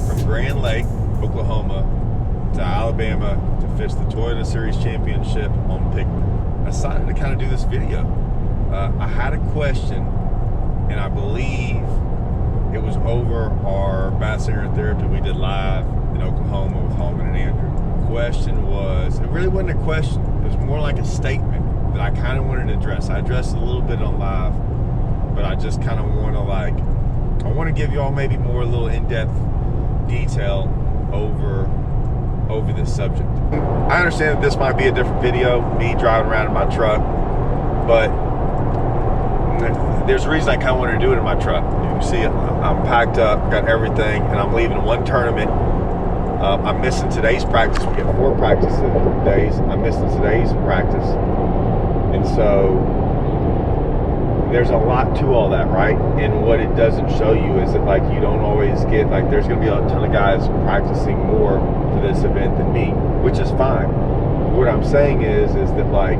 from Grand Lake, Oklahoma to Alabama to fish the Toyota Series Championship on Pickwick. I decided to kind of do this video. I had a question, and I believe it was over our Bass Area Therapy we did live in Oklahoma with Holman and Andrew. The question was, it really wasn't a question, it was more like a statement that I kind of wanted to address. I addressed it a little bit on live, but I just kind of want to I want to give you all maybe more a little in-depth detail over this subject. I understand that this might be a different video, me driving around in my truck, but there's a reason I kind of wanted to do it in my truck. You can see I'm packed up, got everything, and I'm leaving one tournament. I'm missing today's practice. We get 4 practice days. I'm missing today's practice. And so there's a lot to all that, right? And what it doesn't show you is that, like, you don't always get, like, there's going to be a ton of guys practicing more for this event than me, which is fine. What I'm saying is that, like,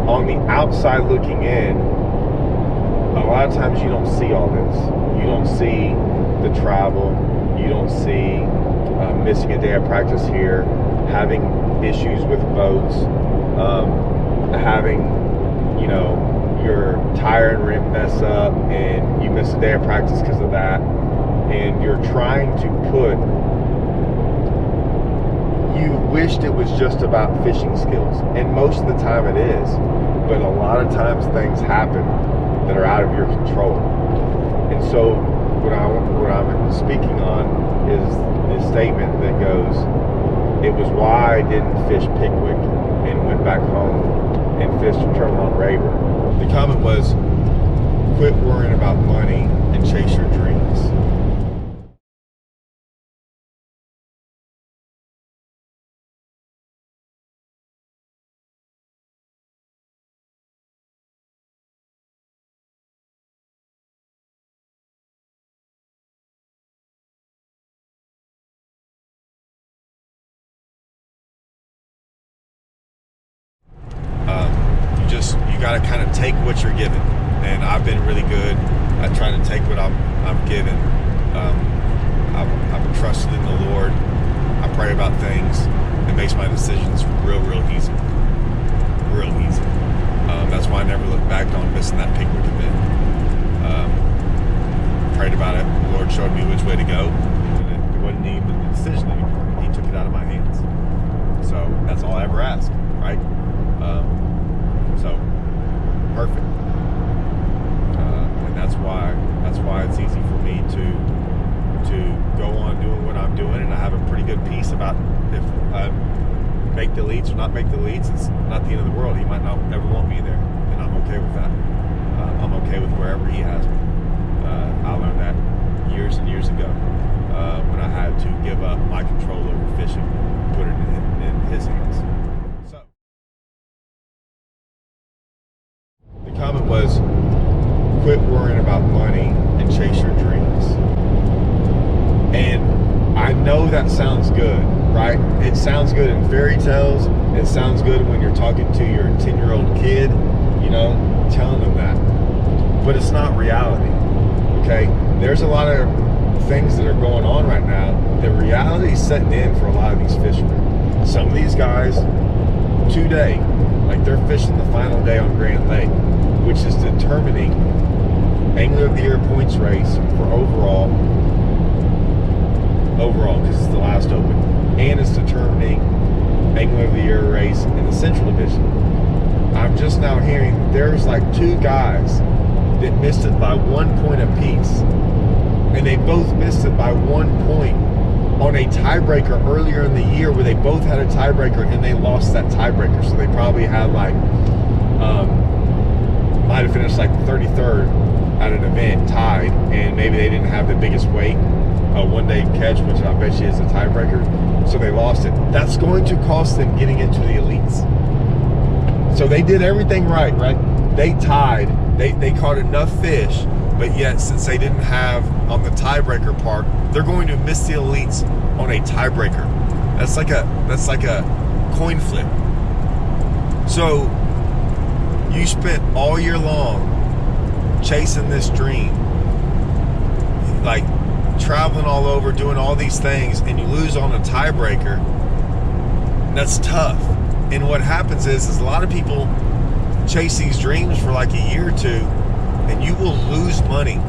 on the outside looking in, a lot of times you don't see all this. You don't see the travel. You don't see missing a day of practice here, having issues with boats, having, you know, your tire and rim mess up and you miss a day of practice because of that, and you're trying to put, you wished it was just about fishing skills, and most of the time it is, but a lot of times things happen that are out of your control. And so what I'm speaking on is this statement that goes, it was why I didn't fish Pickwick and went back home and fished Terminal Rayburn. The comment was, quit worrying about money and chase your dreams. You got to kind of take what you're given, and I've been really good at trying to take what I'm given. I've trusted in the Lord. I pray about things. It makes my decisions real easy, real easy. That's why I never look back on missing that Pickwick event. Prayed about it. The Lord showed me which way to go, and it wasn't even a decision anymore. He took it out of my hands. So that's all I ever asked, right? So perfect, and that's why it's easy for me to go on doing what I'm doing, and I have a pretty good peace about if I make the elites or not make the elites. It's not the end of the world. He might not ever want me there, and I'm okay with that. I'm okay with wherever he has me. I learned that years and years ago when I had to give up my control over fishing, put it in his hands. The comment was, quit worrying about money and chase your dreams. And I know that sounds good, right? It sounds good in fairy tales. It sounds good when you're talking to your 10-year-old kid, you know, telling them that. But it's not reality, okay? There's a lot of things that are going on right now. The reality is setting in for a lot of these fishermen. Some of these guys, today, like, they're fishing the final day on Grand Lake, which is determining Angler of the Year points race for overall, because it's the last open, and it's determining Angler of the Year race in the Central Division. I'm just now hearing there's like 2 guys that missed it by 1 point apiece, and they both missed it by 1 point on a tiebreaker earlier in the year, where they both had a tiebreaker and they lost that tiebreaker. So they probably had, like, might have finished like 33rd at an event, tied, and maybe they didn't have the biggest weight, a one-day catch, which I bet you is a tiebreaker, so they lost it. That's going to cost them getting into the elites. So they did everything right? They tied, they caught enough fish, but yet since they didn't have on the tiebreaker part, they're going to miss the elites on a tiebreaker. That's like a coin flip. So you spent all year long chasing this dream. like traveling all over, doing all these things, and you lose on a tiebreaker, that's tough. And what happens is a lot of people chase these dreams for like a year or two, and you will lose money.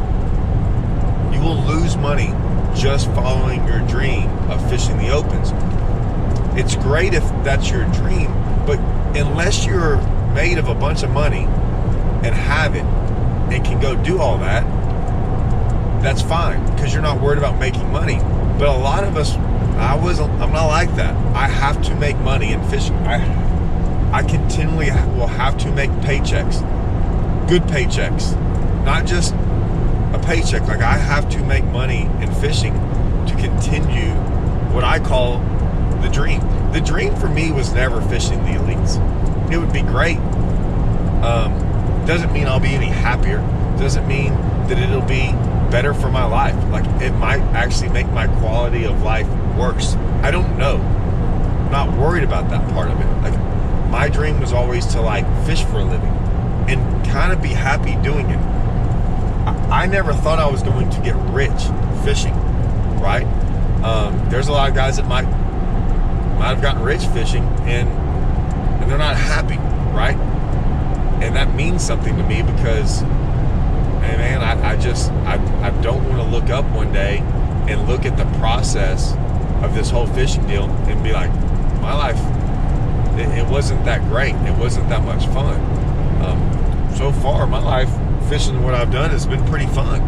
You will lose money just following your dream of fishing the opens. It's great if that's your dream, but unless you're made of a bunch of money and have it and can go do all that, that's fine, because you're not worried about making money. But a lot of us, I'm not like that. I have to make money in fishing. I continually will have to make paychecks, good paychecks, not just a paycheck. Like, I have to make money in fishing to continue what I call the dream. The dream for me was never fishing the elites. It would be great. Doesn't mean I'll be any happier. Doesn't mean that it'll be better for my life. Like, it might actually make my quality of life worse. I don't know. I'm not worried about that part of it. Like, my dream was always to like fish for a living and kind of be happy doing it. I never thought I was going to get rich fishing, right? There's a lot of guys that might have gotten rich fishing and they're not happy, right? And that means something to me because, hey man, I don't want to look up one day and look at the process of this whole fishing deal and be like, my life, it wasn't that great. It wasn't that much fun. So far, my life fishing, what I've done has been pretty fun.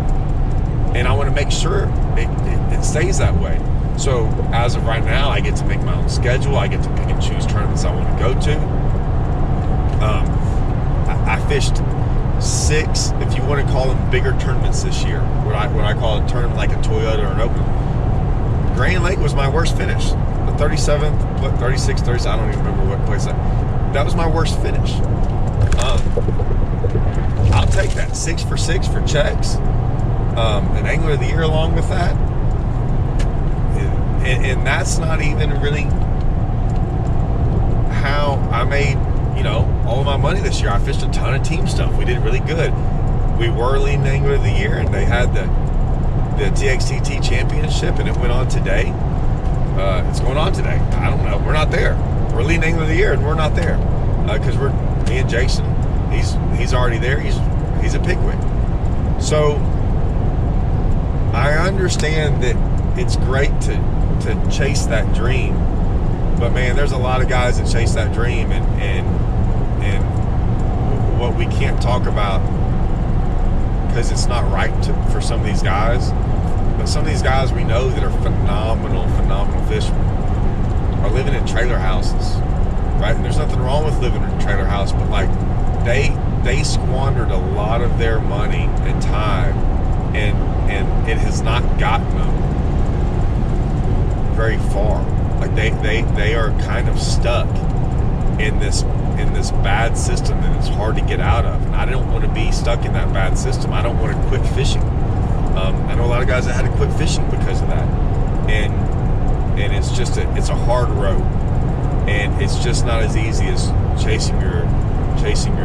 And I want to make sure it stays that way. So as of right now, I get to make my own schedule. I get to pick and choose tournaments I want to go to. I fished 6, if you want to call them bigger tournaments this year. What I call a tournament like a Toyota or an Open. Grand Lake was my worst finish. The 37th, 36, 30, I don't even remember what place that was my worst finish. I'll take that. 6 for 6 for checks. An Angler of the Year along with that. And that's not even really how I made, all of my money this year. I fished a ton of team stuff. We did really good. We were leading Angler of the Year, and they had the TXTT Championship, and it went on today. It's going on today. I don't know. We're not there. We're leading Angler of the Year, and we're not there because me and Jason. He's already there. He's a Pickwick. So I understand that it's great to chase that dream, but man, there's a lot of guys that chase that dream, and what we can't talk about because it's not right for some of these guys. But some of these guys we know that are phenomenal fishermen are living in trailer houses, right? And there's nothing wrong with living in a trailer house, but like they squandered a lot of their money and time, and it has not gotten them very far. Like they are kind of stuck in this bad system that it's hard to get out of. And I don't want to be stuck in that bad system. I don't want to quit fishing. I know a lot of guys that had to quit fishing because of that, and it's just it's a hard road, and it's just not as easy as chasing your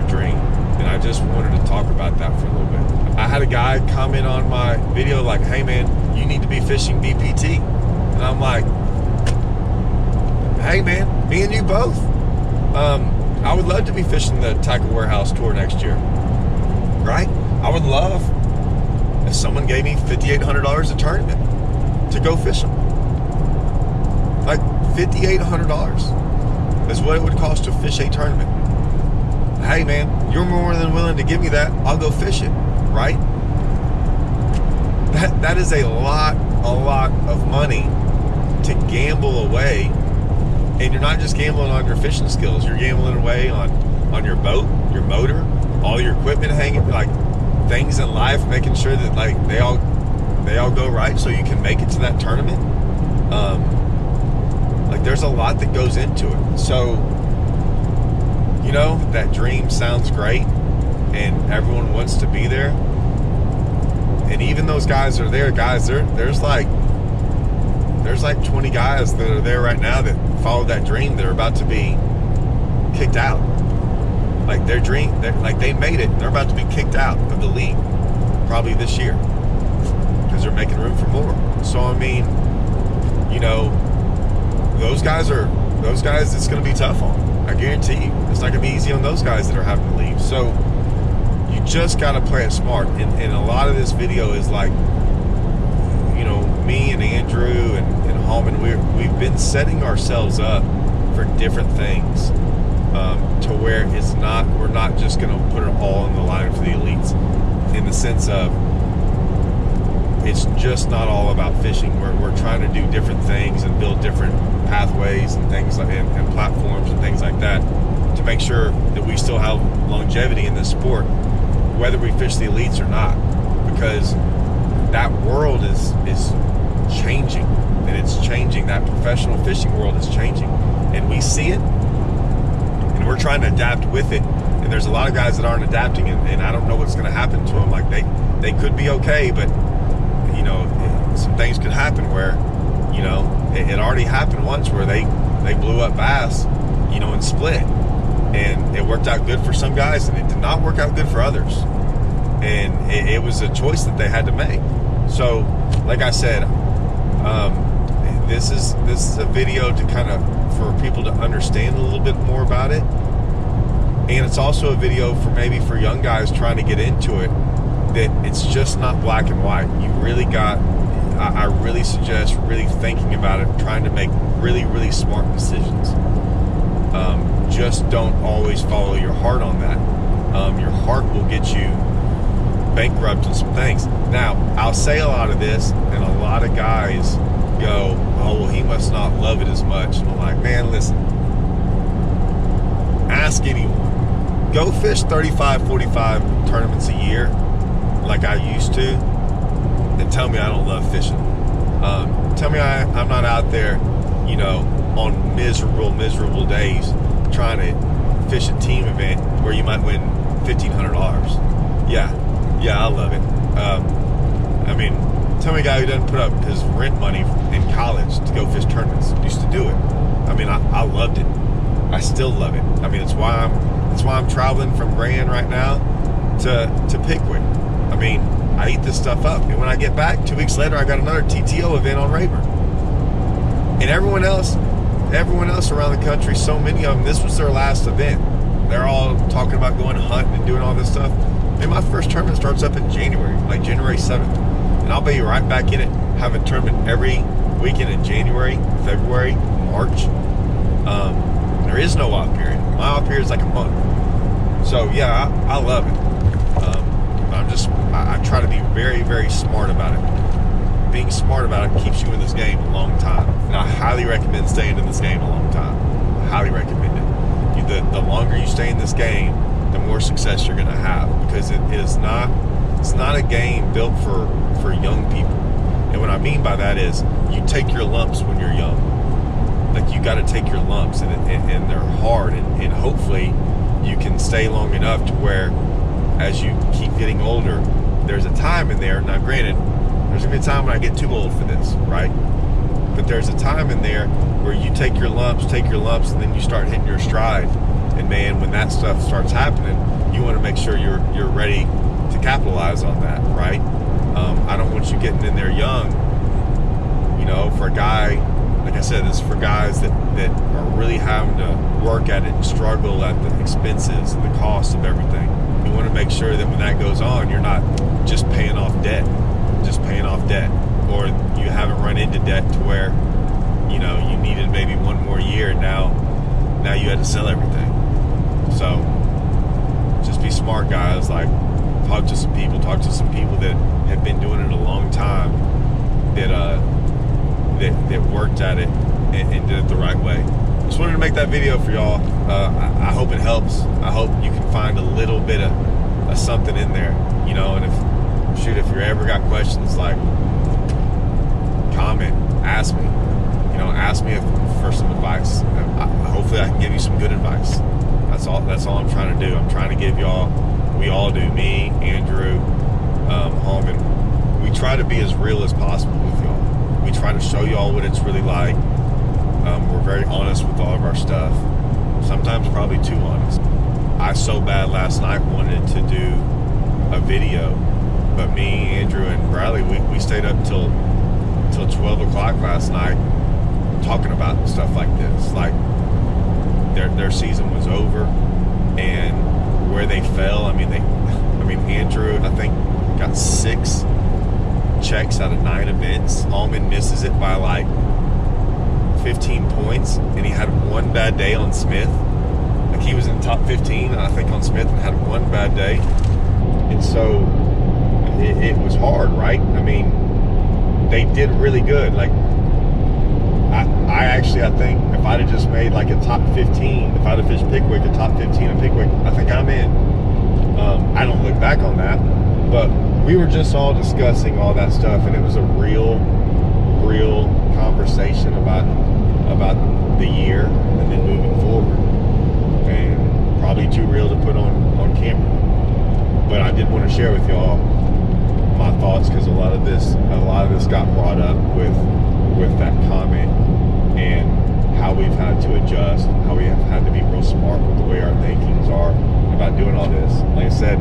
dream. And I just wanted to talk about that for a little bit. I had a guy comment on my video like, "Hey man, you need to be fishing BPT," and I'm like, "Hey man, me and you both. I would love to be fishing the Tackle Warehouse Tour next year, right? I would love if someone gave me $5,800 a tournament to go fish them. Like $5,800 is what it would cost to fish a tournament. Hey man, you're more than willing to give me that. I'll go fish it, right? That is a lot of money to gamble away. And you're not just gambling on your fishing skills. You're gambling away on your boat, your motor, all your equipment hanging, like things in life, making sure that like they all go right so you can make it to that tournament. Like there's a lot that goes into it. So, that dream sounds great and everyone wants to be there. And even those guys are there, guys, there's like 20 guys that are there right now that follow that dream. They're about to be kicked out. Like their dream, they made it. They're about to be kicked out of the league probably this year because they're making room for more. So I mean, you know, those guys it's going to be tough on. I guarantee you, it's not going to be easy on those guys that are having to leave. So you just got to play it smart. And a lot of this video is like, you know, me and Andrew and Hallman, we've been setting ourselves up for different things, to where we're not just going to put it all on the line for the elites, in the sense of it's just not all about fishing. We're trying to do different things and build different pathways and things like and platforms and things like that to make sure that we still have longevity in this sport, whether we fish the elites or not, because that world is changing, and it's changing. That professional fishing world is changing, and we see it, and we're trying to adapt with it. And there's a lot of guys that aren't adapting, and I don't know what's going to happen to them. Like they could be okay, but you know, some things could happen where, you know, it already happened once where they blew up bass, you know, and split, and it worked out good for some guys, and it did not work out good for others, and it was a choice that they had to make. So, like I said, this is a video to kind of for people to understand a little bit more about it, and it's also a video for maybe for young guys trying to get into it, that it's just not black and white. You really got, I really suggest really thinking about it, trying to make really, really smart decisions. Just don't always follow your heart on that. Your heart will get you bankrupt in some things. Now, I'll say a lot of this, and a lot of guys go, oh, well, he must not love it as much. And I'm like, man, listen, ask anyone. Go fish 35, 45 tournaments a year like I used to, and tell me I don't love fishing. Tell me I'm not out there, you know, on miserable days trying to fish a team event where you might win $1,500. Yeah, I love it. I mean, tell me a guy who doesn't put up his rent money in college to go fish tournaments. Used to do it. I mean, I loved it. I still love it. I mean, it's why I'm traveling from Grand right now to Pickwick. I mean, I eat this stuff up, and when I get back 2 weeks later, I got another TTO event on Rayburn. And everyone else around the country, so many of them, this was their last event. They're all talking about going hunting and doing all this stuff. And my first tournament starts up in January, like January 7th. And I'll be right back in it, have a tournament every weekend in January, February, March. There is no off period. My off period is like a month. So yeah, I love it. I try to be very, very smart about it. Being smart about it keeps you in this game a long time. And I highly recommend staying in this game a long time. I highly recommend it. The longer you stay in this game, the more success you're going to have, because it's not a game built for young people. And what I mean by that is you take your lumps when you're young. Like, you got to take your lumps, and they're hard, and hopefully you can stay long enough to where as you keep getting older, there's a time in there. Now granted, there's gonna be a time when I get too old for this, right? But there's a time in there where you take your lumps, and then you start hitting your stride. And man, when that stuff starts happening, you want to make sure you're ready to capitalize on that, right? I don't want you getting in there young. You know, for a guy, like I said, this is for guys that are really having to work at it and struggle at the expenses and the cost of everything. You want to make sure that when that goes on, you're not just paying off debt, or you haven't run into debt to where, you know, you needed maybe one more year, and now you had to sell everything. So just be smart, guys. Like, talk to some people that have been doing it a long time, that worked at it and did it the right way. Just wanted to make that video for y'all. I hope it helps. I hope you can find a little bit of something in there, you know. And if you ever got questions, like, comment, ask me, for some advice. Hopefully I can give you some good advice. That's all I'm trying to do. I'm trying to give y'all, we all do, me, Andrew, Hallman, we try to be as real as possible with y'all. We try to show y'all what it's really like. We're very honest with all of our stuff. Sometimes probably too honest. I so bad last night wanted to do a video But me, Andrew, and Bradley, we stayed up till 12 o'clock last night talking about stuff like this. Like, their season was over, and where they fell. I mean, Andrew, I think, got 6 checks out of 9 events. Allman misses it by like 15 points, and he had one bad day on Smith. Like, he was in the top 15, I think, on Smith, and had one bad day. And so it was hard, right? I mean, they did really good. Like, I think if I'd have just made like a top 15, if I'd have fished Pickwick, a top 15 at Pickwick, I think I'm in. I don't look back on that, but we were just all discussing all that stuff, and it was a real conversation about the year and then moving forward, and probably too real to put on camera. But I did want to share with y'all my thoughts, because a lot of this got brought up with that comment, and how we've had to adjust, how we have had to be real smart with the way our thinkings are about doing all this. Like I said,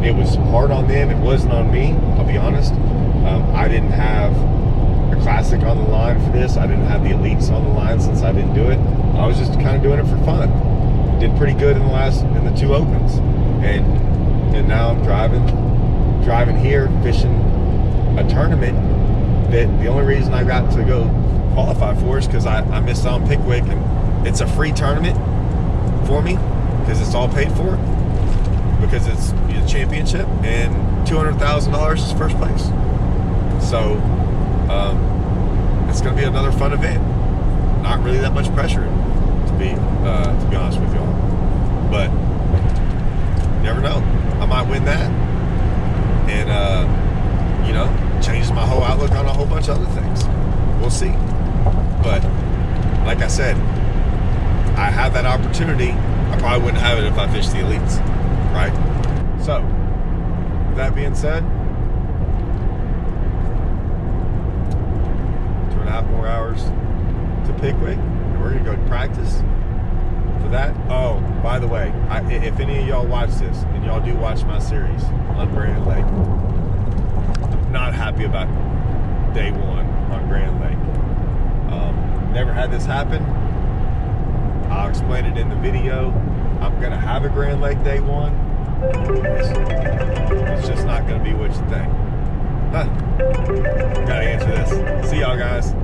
it was hard on them. It wasn't on me, I'll be honest. I didn't have a classic on the line for this. I didn't have the elites on the line since I didn't do it. I was just kind of doing it for fun. Did pretty good in the 2 opens, and now I'm driving here, fishing a tournament that the only reason I got to go qualify for is because I missed out on Pickwick, and it's a free tournament for me because it's all paid for, because it's a championship, and $200,000 is first place. So it's going to be another fun event. Not really that much pressure, to be honest with y'all, but you never know. I might win that, and changes my whole outlook on a whole bunch of other things. We'll see. But like I said, I have that opportunity. I probably wouldn't have it if I fished the elites, right? So, with that being said, 2.5 more hours to Pickwick, and we're gonna go practice for that. Oh, by the way, if any of y'all watch this, and y'all do watch my series on Grand Lake, I'm not happy about day 1 on Grand Lake. Never had this happen. I'll explain it in the video. I'm gonna have a Grand Lake day 1. It's just not gonna be what you think. Gotta answer this. See y'all guys.